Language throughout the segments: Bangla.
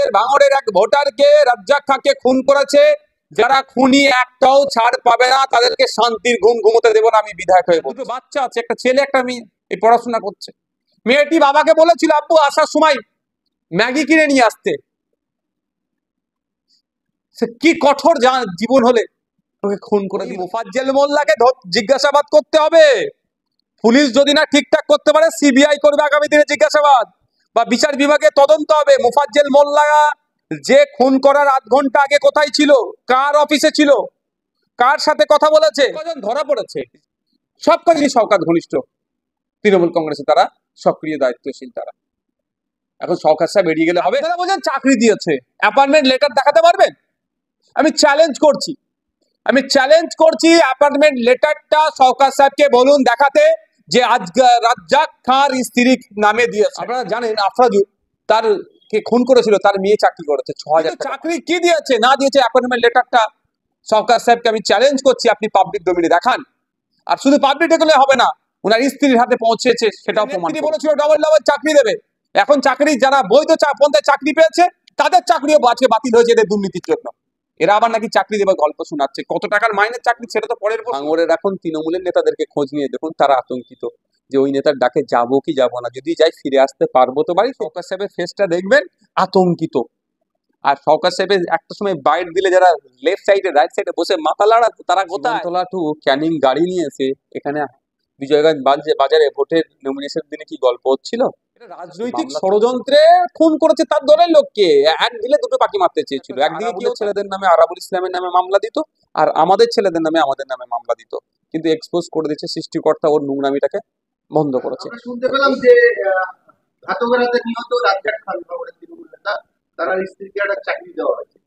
আমাদের ভাঙড়ের এক ভোটারকে রাজ্জাক খাঁকে খুন করেছে। যারা খুনি একটাও ছাড় পাবে না, তাদেরকে শান্তির ঘুম ঘুমোতে দেবো না আমি বিধায়ক হয়ে। দুটো বাচ্চা আছে, একটা ছেলে একটা মেয়ে, এই পড়াশোনা করছে। মেয়েটি বাবাকে বলেছিল আব্বু আসার সময় ম্যাগি কিনে নিয়ে আসতে। সে কি কঠোর জীবন হলে তোকে খুন করে দিল। মোফাজ্জেল মোল্লাকে জিজ্ঞাসাবাদ করতে হবে। পুলিশ যদি না ঠিকঠাক করতে পারে সিবিআই করবে আগামী দিনে জিজ্ঞাসাবাদ, বা বিচার বিভাগে তদন্ত হবে। মোফাজ্জেল মোল্লা যে খুন করার আধ ঘন্টা আগে কোথায় ছিল, কার অফিসে ছিল, কার সাথে কথা বলেছে, কজন ধরা পড়েছে, সব কাজই শওকত ঘনিষ্ঠ তৃণমূল কংগ্রেসে তারা সক্রিয় দায়িত্বশীল। তারা এখন শওকত সাহেব বেরিয়ে গেলে হবে। তারা বলছেন চাকরি দিয়েছে, অ্যাপয়েন্টমেন্ট লেটার দেখাতে পারবেন? আমি চ্যালেঞ্জ করছি অ্যাপয়েন্টমেন্ট লেটারটা শওকত সাহেবকে বলুন দেখাতে, যে আজ রাজ্জাক খাঁর স্ত্রীর নামে দিয়েছে। আপনারা জানেন আফরাজুল তার কে খুন করেছিল, তার মেয়ে চাকরি করেছে ৬,০০০ চাকরি কি দিয়েছে না দিয়েছে অ্যাপয়েন্টমেন্ট লেটারটা শওকত সাহেবকে আমি চ্যালেঞ্জ করছি, আপনি পাবলিক ডোমেইনে দেখান। আর শুধু পাবলিক দেখলে হবে না, ওনার স্ত্রীর হাতে পৌঁছেছে সেটাও প্রমাণ। তিনি বলেছিল ডবল চাকরি দেবে। এখন চাকরি যারা বৈধ পন্থায় চাকরি পেয়েছে তাদের চাকরিও আজকে বাতিল হয়েছে এদের দুর্নীতির জন্য। এরা আবার নাকি চাকরি দেবার গল্প শোনাচ্ছে। কত টাকার মাইনের চাকরি সেটা তো পরের। ভাঙড়ের এখন তৃণমূলের নেতাদেরকে খোঁজ নিয়ে দেখুন, তারা আতঙ্কিত যে ওই নেতার ডাকে যাবো কি যাবো না, যদি যাই ফিরে আসতে পারবো তো বাড়ি। শওকত সাহেবের ফেসটা দেখবেন আতঙ্কিত। আর শওকত সাহেবের একটা সময় বাইট দিলে যারা লেফট সাইডে রাইট সাইডে বসে মাথা লাড়াতো, তারা কোথায়? তোলা টু ক্যানিং গাড়ি নিয়ে এসে এখানে বিজয়গঞ্জ বাজারে ভোটের নমিনেশন দিনে কি গল্প হচ্ছিল। রাজনৈতিক ষড়যন্ত্রে খুন করেছে তার দলের লোককে। এক দিলে দুটো পাখি মারতে চেয়েছিল। একদিকে কি ছেলেদের নামে আরাবুল ইসলামের নামে মামলা দিত, আর আমাদের ছেলেদের নামে আমাদের নামে মামলা দিত, কিন্তু এক্সপোজ করে দিচ্ছে সৃষ্টিকর্তা ওর নোংরামিটাকে বন্ধ করেছে। শুনতে পেলাম যে ঘাতকের হাতে নিহত রাজ্জাক খান ভাঙড়ের তৃণমূল নেতা, তার স্ত্রীকে একটা চাকরি দেওয়া হয়েছে।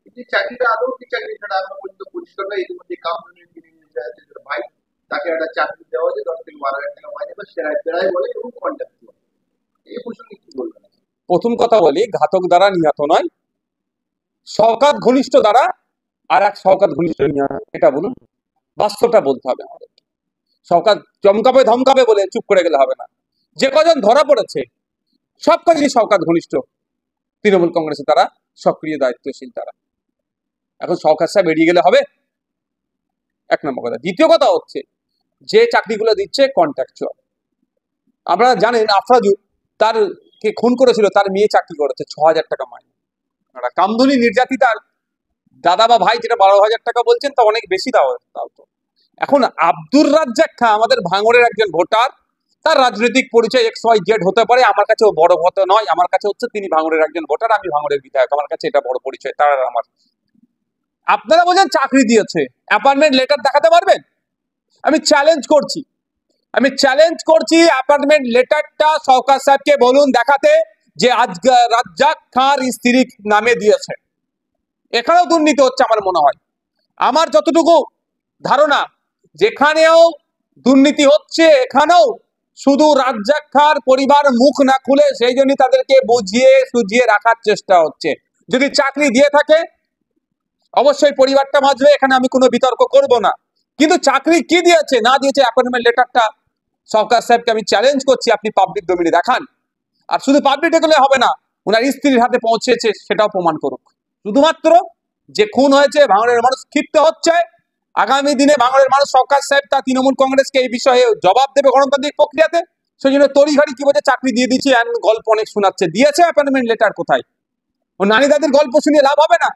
কিন্তু চাকরিটা আদৌ কি চাকরি সেটা এখনো পর্যন্ত পরিষ্কার নয়। ইতিমধ্যে কাউন্সিলিং ভাই তাকে একটা চাকরি দেওয়া হয়েছে, 10 থেকে 12,000 টাকা মাইনে, বা সেরাই বেড়াই বলে এবং কন্ট্যাক্ট। এই প্রসঙ্গে কি বলবেন? প্রথম কথা বলি, ঘাতক দ্বারা নিহত নয়, শওকত ঘনিষ্ঠ দ্বারা আর এক শওকত ঘনিষ্ঠ নিহত। এটা বলুন, বাস্তবটা বলতে হবে আমাদের। শওকত চমকাবে ধমকাবে বলে চুপ করে গেলে হবে না। যে কজন ধরা পড়েছে সব কাজই শওকত ঘনিষ্ঠ তৃণমূল কংগ্রেসে তারা সক্রিয় দায়িত্বশীল। তারা এখন শওকত সাহেব বেরিয়ে গেলে হবে, এক নম্বর কথা। দ্বিতীয় কথা হচ্ছে যে চাকরিগুলো দিচ্ছে কন্ট্রাকচুয়াল। আপনারা জানেন আফরাজুল তার কে খুন করেছিল, তার মেয়ে চাকরি করেছে ৬,০০০ টাকা মাইনে। কামদুনি নির্যাতিতার দাদা বা ভাই যেটা ১২,০০০ টাকা বলছেন তা অনেক বেশি দাও তো। এখন আব্দুর রাজ্জাক খাঁ আমাদের ভাঙড়ের একজন ভোটার, তার রাজনৈতিক পরিচয় XYZ হতে পারে, আমার কাছে ও বড় কথা নয়। আমার কাছে হচ্ছে তিনি ভাঙড়ের একজন ভোটার, আমি ভাঙড়ের বিধায়ক, আমার কাছে এটা বড় পরিচয় তার আর আমার। আপনারা বলছেন চাকরি দিয়েছে, অ্যাপয়েন্টমেন্ট লেটার দেখাতে পারবেন? আমি চ্যালেঞ্জ করছি অ্যাপয়েন্টমেন্ট লেটারটা শওকত সাহেবকে বলুন দেখাতে, যে আজ রাজ্জাক খাঁর স্ত্রীর নামে দিয়েছে। এখানেও দুর্নীতি হচ্ছে আমার মনে হয়। আমার যতটুকু ধারণা, যেখানেও দুর্নীতি হচ্ছে এখানেও শুধু রাজ্জাক খাঁর পরিবার মুখ না খুলে, সেই জন্য তাদেরকে বুঝিয়ে সুঝিয়ে রাখার চেষ্টা হচ্ছে। যদি চাকরি দিয়ে থাকে অবশ্যই পরিবারটা বাঁচবে, এখানে আমি কোনো বিতর্ক করব না। কিন্তু চাকরি কি দিয়েছে না দিয়েছে অ্যাপয়েন্টমেন্ট লেটারটা শওকত সাহেবকে আমি চ্যালেঞ্জ করছি, আপনি পাবলিক ডোমেইনে দেখান। আর শুধু পাবলিক দেখলে হবে না, ওনার স্ত্রীর হাতে পৌঁছেছে সেটাও প্রমাণ করুক। শুধুমাত্র যে খুন হয়েছে ভাঙড়ের মানুষ ক্ষিপ্ত হচ্ছে। আগামী দিনে ভাঙড়ের মানুষ শওকত সাহেব তা তৃণমূল কংগ্রেসকে এই বিষয়ে জবাব দেবে গণতান্ত্রিক প্রক্রিয়াতে। সেই জন্য তড়িঘড়ি কি বলছে চাকরি দিয়ে দিচ্ছি, গল্প অনেক শোনাচ্ছে। দিয়েছে অ্যাপয়েন্টমেন্ট লেটার কোথায়? ও নানি দাদির গল্প শুনিয়ে লাভ হবে না।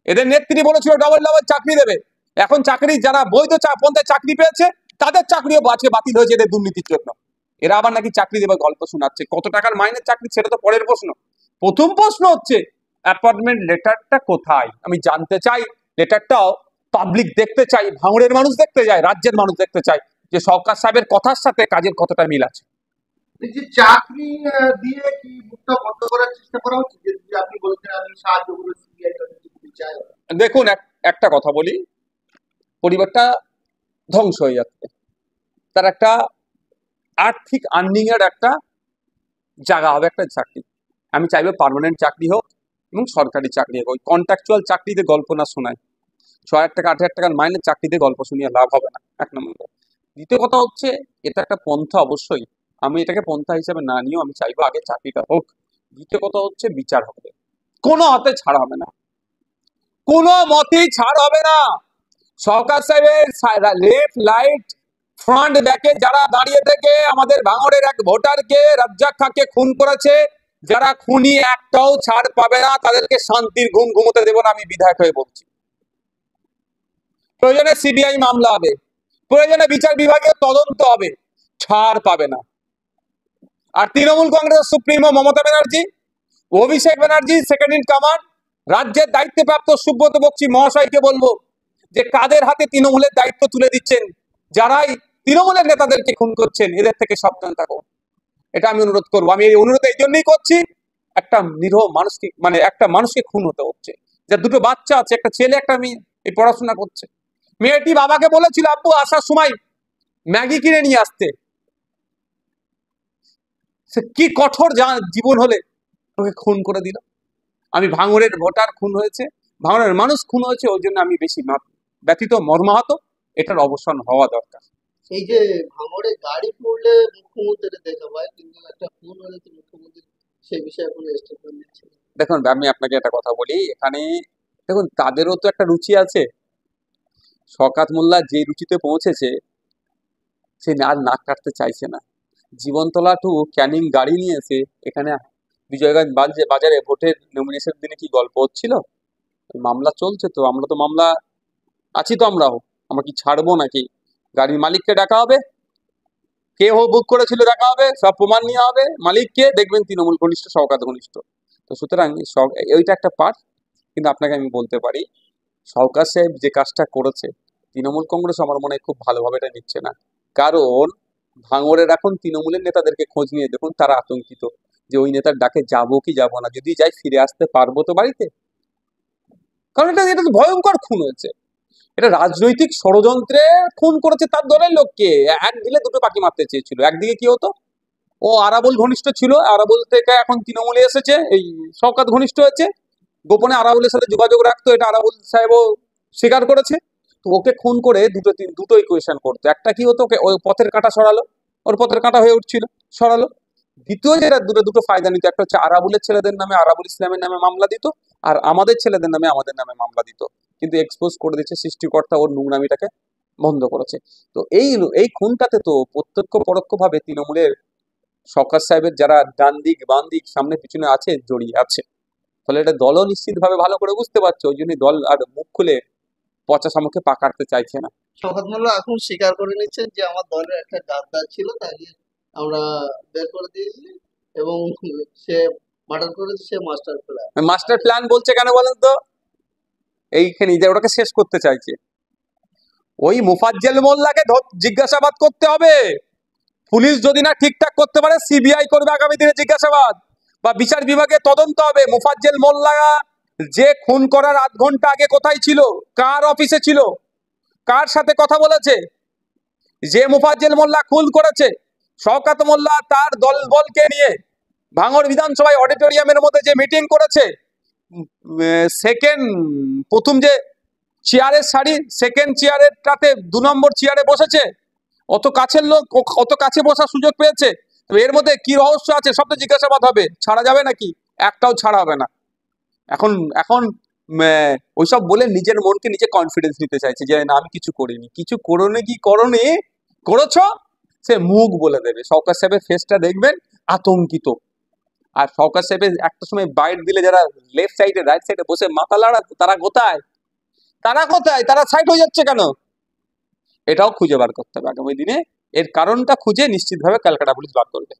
এদের নেত্রী বলেছিল ডবল চাকরি দেবে। এখন চাকরি যারা বৈধ পন্থায় চাকরি পেয়েছে তাদের চাকরিও আজকে বাতিল হয়েছে এদের দুর্নীতির জন্য। এরা আবার নাকি চাকরি দেবার গল্প শোনাচ্ছে। কত টাকার মাইনের চাকরি সেটা তো পরের প্রশ্ন। প্রথম প্রশ্ন হচ্ছে অ্যাপয়েন্টমেন্ট লেটারটা কোথায়? আমি জানতে চাই, লেটারটাও পাবলিক দেখতে চাই, ভাঙড়ের মানুষ দেখতে চায়, রাজ্যের মানুষ দেখতে চায় যে শওকত সাহেবের কথার সাথে কাজের কতটা মিল আছে। চাকরি দিয়ে কি মুখটা বন্ধ করার চেষ্টা করা হচ্ছে? যে আপনি বলছেন আমি সাহায্য করে সিবিআই চাই। দেখুন একটা কথা বলি, পরিবারটা ধ্বংস হয়ে যাচ্ছে। তার একটা আর্থিক আর্নিং এর একটা জায়গা হবে, একটা চাকরি। আমি চাইবো পার্মানেন্ট চাকরি হোক এবং সরকারি চাকরি হোক। ওই কন্ট্রাকচুয়াল চাকরিতে গল্প না শোনায়। ৬,০০০ টাকা ৮,০০০ টাকার মাইনের চাকরিতে গল্প শুনিয়ে লাভ হবে না, এক নম্বর। দ্বিতীয় কথা হচ্ছে এটা একটা পন্থা, অবশ্যই আমি এটাকে পন্থা হিসেবে না নিয়েও আমি চাইবো আগে চাকরিটা হোক। দ্বিতীয় কথা হচ্ছে বিচার হবে। কোনো হাতে ছাড় হবে না, কোনো মতেই ছাড় হবে না। সরকার সাহেবের লেফট লাইট ফ্রন্ট ব্যাকে যারা দাঁড়িয়ে থেকে আমাদের ভাঙড়ের এক ভোটারকে রাজ্জাক খাঁকে খুন করেছে, যারা খুনি একটাও ছাড় পাবে না, তাদেরকে শান্তির ঘুম ঘুমোতে দেব না, আমি বিধায়ক হয়ে বলছি। প্রয়োজনে সিবিআই মামলা হবে, প্রয়োজনে বিচার বিভাগের তদন্ত হবে, ছাড় পাবে না। আর তৃণমূল কংগ্রেসের supremo Mamata Banerjee, Abhishek Banerjee second in command, রাজ্যের দায়িত্বপ্রাপ্ত সুব্রত বক্সী মহাশয়কে বলবো যে কাদের হাতে তৃণমূলের দায়িত্ব তুলে দিচ্ছেন, যারাই তৃণমূলের নেতাদেরকে খুন করছেন, এদের থেকে সাবধান থাকো। এটা আমি অনুরোধ করবো। আমি এই অনুরোধ এই জন্যই করছি, একটা নিরীহ মানুষকে, মানে একটা মানুষকে খুন হতে হচ্ছে, যার দুটো বাচ্চা আছে, একটা ছেলে একটা মেয়ে, এই পড়াশোনা করছে। মেয়েটি বাবাকে বলেছিল আব্বু আসার সময় ম্যাগি কিনে নিয়ে আসতে। সে কি কঠোর জীবন হলে ওকে খুন করে দিল। আমি ভাঙড়ের ভোটার খুন হয়েছে, ভাঙড়ের মানুষ খুন হয়েছে, ওই জন্য আমি বেশি ব্যথিত, মর্মাহত। এটার অবসান হওয়া দরকার। এই যে ভাঙড়ে গাড়ি পড়লে মুখ্যমন্ত্রীর দেখা পায়, কিন্তু একটা খুন হলে তো মুখ্যমন্ত্রী সেই বিষয়ে কোনো স্টেটমেন্ট নিচ্ছে না। দেখুন আমি আপনাকে একটা কথা বলি, এখানে দেখুন তাদেরও তো একটা রুচি আছে। শওকত মোল্লা যে রুচিতে পৌঁছেছে, সে আর নাক কাটতে চাইছে না। জীবনতলা টু ক্যানিং গাড়ি নিয়ে এসে এখানে বিজয়গঞ্জ বাজারে ভোটের নমিনেশন দিনে কি গল্প হচ্ছিল, মামলা চলছে, তো আমরা তো মামলা আছি, তো আমরাও, আমরা কি ছাড়বো নাকি? গাড়ির মালিককে ডাকা হবে, কে বুক করেছিল দেখা হবে, সব প্রমাণ নেওয়া হবে, মালিককে দেখবেন তৃণমূল ঘনিষ্ঠ, শওকত ঘনিষ্ঠ। তো সুতরাং ওইটা একটা পার্ট। কিন্তু আপনাকে আমি বলতে পারি, শওকত সাহেব যে কাজটা করেছে, তৃণমূল কংগ্রেস আমার মনে হয় খুব ভালোভাবে এটা নিচ্ছে না। কারণ ভাঙড়ের এখন তৃণমূলের নেতাদেরকে খোঁজ নিয়ে দেখুন, তারা আতঙ্কিত যে ওই নেতার ডাকে যাবো কি যাবো না, যদি যাই ফিরে আসতে পারবো তো বাড়িতে। কারণ এটা এটা তো ভয়ঙ্কর খুন হয়েছে, এটা রাজনৈতিক ষড়যন্ত্রে খুন করেছে তার দলের লোককে। এক দিলে দুটো পাখি মারতে চেয়েছিল। একদিকে কি হতো, ও আরাবুল ঘনিষ্ঠ ছিল, আরাবুল থেকে এখন তৃণমূলে এসেছে, এই শওকত ঘনিষ্ঠ হয়েছে, গোপনে আরাবুলের সাথে যোগাযোগ রাখতো, এটা আরাবুল সাহেবও স্বীকার করেছে। তো ওকে খুন করে দুটো ইকুয়েশন করতো। একটা কি হতো, ওকে ওই পথের কাঁটা সরালো, ওর পথের কাঁটা হয়ে উঠছিল, সরালো। দ্বিতীয় যেটা দুটো ফায়দা নিত, একটা হচ্ছে আরাবুলের ছেলেদের নামে, আরাবুল ইসলামের নামে মামলা দিত, আর আমাদের ছেলেদের নামে আমাদের নামে মামলা দিত। কিন্তু এক্সপোজ করে দিচ্ছে সৃষ্টিকর্তা, ওর নোংরামিটাকে বন্ধ করেছে। তো এই খুনটাতে তো প্রত্যক্ষ পরোক্ষ ভাবে তৃণমূলের শওকত সাহেবের যারা ডান দিক বাম দিক সামনে পিছনে আছে, জড়িয়ে আছে। ফলে এটা দলও নিশ্চিতভাবে ভালো করে বুঝতে পারছে, ওই জন্যই দল আর মুখ খুলে পচা শামুকে পা কাটতে চাইছে না। শওকত মোল্লা এখন স্বীকার করে নিচ্ছেন যে আমার দলের একটা গাদ্দার ছিল, তাকে আমরা বের করে দিয়েছি এবং সে মার্ডার করেছে, সে মাস্টার প্ল্যান। মাস্টার প্ল্যান বলছে কেন বলেন তো? এইখানে যে ওটাকে শেষ করতে চাইছে। ওই মুফাজ্জল মোল্লাকে জিজ্ঞাসাবাদ করতে হবে। পুলিশ যদি না ঠিকঠাক করতে পারে, সিবিআই করবে আগামী দিনে জিজ্ঞাসাবাদ, বা বিচার বিভাগে তদন্ত হবে। মুফাজ্জল মোল্লা যে খুন করার আধ ঘন্টা আগে কোথায় ছিল, কার অফিসে ছিল, কার সাথে কথা বলেছে। যে মুফাজ্জল মোল্লা খুন করেছে, শওকত মোল্লা তার দলবলকে নিয়ে ভাঙড় বিধানসভায় অডিটোরিয়ামের মধ্যে যে মিটিং করেছে, সেকেন্ড প্রথম যে চেয়ারের সারি, সেকেন্ড চেয়ারেরটাতে 2 নম্বর চেয়ারে বসেছে, অত কাছের লোক, অত কাছে বসার সুযোগ পেয়েছে। তো এর মধ্যে কি রহস্য আছে, সব তো জিজ্ঞাসাবাদ হবে, ছাড়া যাবে নাকি? একটাও ছাড়া হবে না। এখন এখন ওইসব বলে নিজের মনকে নিজে কনফিডেন্স নিতে চাইছে যে না আমি কিছু করিনি, কিছু করোনি, কি করোনি করেছো সে মুখ বলে দেবে। শওকত সাহেবের ফেসটা দেখবেন আতঙ্কিত। আর শওকত সাহেবের একটা সময় বাইট দিলে যারা লেফট সাইডে রাইট সাইডে বসে মাথা লাড়া, তারা কোথায়, তারা কোথায়, তারা সাইড হয়ে যাচ্ছে কেন? এটাও খুঁজে বার করতে হবে আগামী দিনে। এর কারণটা খুঁজে নিশ্চিতভাবে ক্যালকাটা পুলিশ বার করবে।